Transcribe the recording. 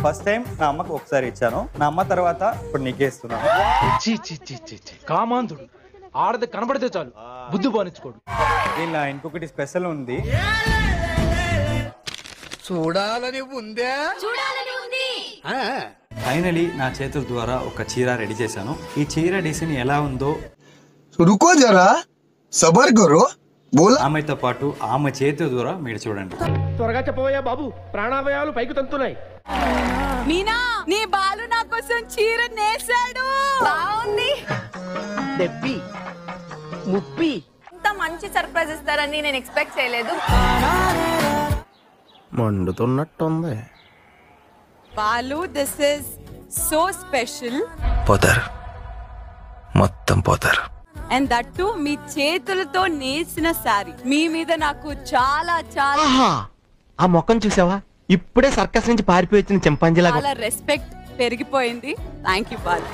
First time నా అమ్మకు ఒకసారి ఇచ్చాను, నా అమ్మ తర్వాత ఇప్పుడు నీకే ఇస్తున్నాను. కామాంధుడు ఆడది కనబడితే చాలు బుద్ధి బానించుకోడు. ఇలా ఇంకొకటి స్పెషల్ ఉంది. చూడాలని ఉందా? ఫైనలీ నా చేతుల ద్వారా ఒక చీర రెడీ చేశాను. ఈ చీర డిజైన్ ఎలా ఉందో రుకో జరా, సబర్ కరో, బోలా. ఆమెతో పాటు ఆమె చేతుల ద్వారా మీరు చూడండి. త్వరగా చెప్పవయ్యా బాబు, ప్రాణావయాలు పైకి తంతున్నాయి. మీనా, నీ బాలు నా కోసం చీర నేసాడు. బాగుంది. దెబ్బి ముప్పి ఇంత మంచి సర్ప్రైజ్ ఇస్తారని నేను ఎక్స్పెక్ట్ చేయలేదు. మండుతున్నట్టుంది. Balu, this is so special. పోతారు, మొత్తం పోతారు. అండ్ దట్ టు మీ చేతులతో నేసిన సారీ. మీ మీద నాకు చాలా చాలా ఆ మొక్కను చూసావా? ఇప్పుడే సర్కస్ నుంచి పారిపోయి వచ్చిన చింపాంజీలాగా. చాలా రెస్పెక్ట్ పెరిగిపోయింది. Thank you Balu.